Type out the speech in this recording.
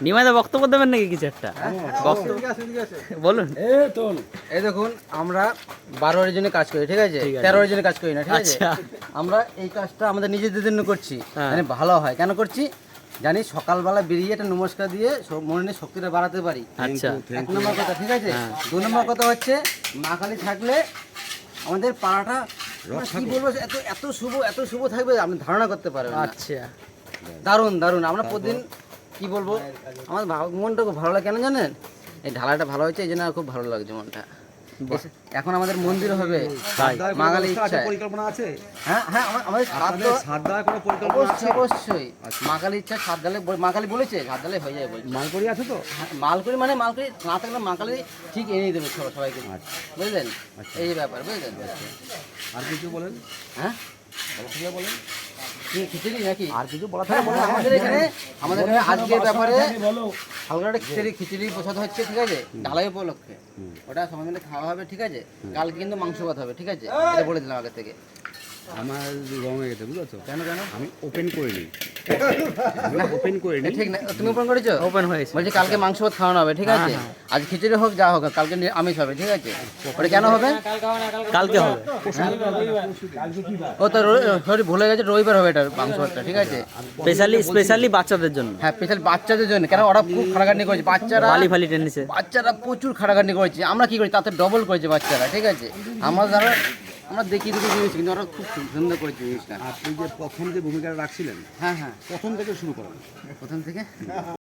নিমাইদা বক্তব্য দেবেন নাকি কিছু একটা? বলুন। এই দেখুন, আমরা 12 জনে কাজ করি, ঠিক আছে? 13 জনে কাজ করি না, ঠিক আছে? আমরা এই কাজটা আমাদের নিজেদের জন্য করছি, মানে ভালো হয়। কেন করছি জানি? সকালবেলা বেরিয়ে একটা নমস্কার দিয়ে মনের শক্তিটা বাড়াতে পারি। আচ্ছা, 1 নম্বর কথা, ঠিক আছে? 2 নম্বর কথা হচ্ছে মা কালী থাকলে আমাদের পাড়াটা কি বলবো, এত শুভ থাকবে আপনি ধারণা করতে পারবেন। আচ্ছা, দারুণ দারুণ। আমরা প্রতিদিন কি বলবো, আমার মনটা খুব ভালো লাগে। কেন জানেন? এই ঢালাইটা ভালো হয়েছে, এই জন্য খুব ভালো লাগছে মনটা। এখন আমাদের মন্দির হবে, মা কালীর ইচ্ছা। পরিকল্পনা আছে? হ্যাঁ হ্যাঁ, আমাদের সাত দেওয়ার কোনো পরিকল্পনা আছে? অবশ্যই মা কালীর ইচ্ছা। সাত ডালে মা কালী বলেছে, সাত ডালে হয়ে যায় বলছে। মালকড়ি আছে তো? মালকড়ি মানে মালকড়ি না থাকলে মা কালী ঠিক এনে দেবে সবাইকে, বুঝলেন? এই ব্যাপার, বুঝলেন? আর কিছু বলেন। হ্যাঁ বলেন, খিচুড়ি নাকি আর কিছু বলা থাকে? আমাদের এখানে আজকের ব্যাপারে হালকা একটা খিচুড়ি প্রসাদ হচ্ছে, ঠিক আছে? ঢালাই উপলক্ষে ওটা সবাই মিলে খাওয়া হবে, ঠিক আছে? কালকে কিন্তু মাংস ভাত হবে, ঠিক আছে? এটা বলে দিলাম আগে থেকে। আমার রং হয়ে গেছে, বুঝেছো? কেন কেন? আমি ওপেন করিনি, ওপেন করিনি। ঠিক না, তুমি ওপেন করেছো? ওপেন হয়েছে। বলছি কালকে মাংস ভাত খাওয়ানো হবে, ঠিক আছে? আজ খিচুড়ি হোক যা হোক, কালকে আমিষ হবে, ঠিক আছে? ওটা কেন হবে? কালকে হবে। ও তো সরি ভুলে গেছে, রবিবার হবে এটা মাংস ভাতটা, ঠিক আছে? স্পেশালি বাচ্চাদের জন্য। হ্যাঁ, স্পেশাল বাচ্চাদের জন্য। কেন ওরা খুব খাটাখাটনি করেছে, বাচ্চারা বালি ফালি টেনিসে বাচ্চারা প্রচুর খাটাখাটনি করেছে। আমরা কি করি, তাতে ডবল করেছে বাচ্চারা, ঠিক আছে? আমরা দেখি জিনিস, কিন্তু ওরা খুব সুন্দর করেছে জিনিসটা। আপনি যে প্রথম যে ভূমিকাটা রাখছিলেন, হ্যাঁ হ্যাঁ, প্রথম থেকে শুরু করেন। প্রথম থেকে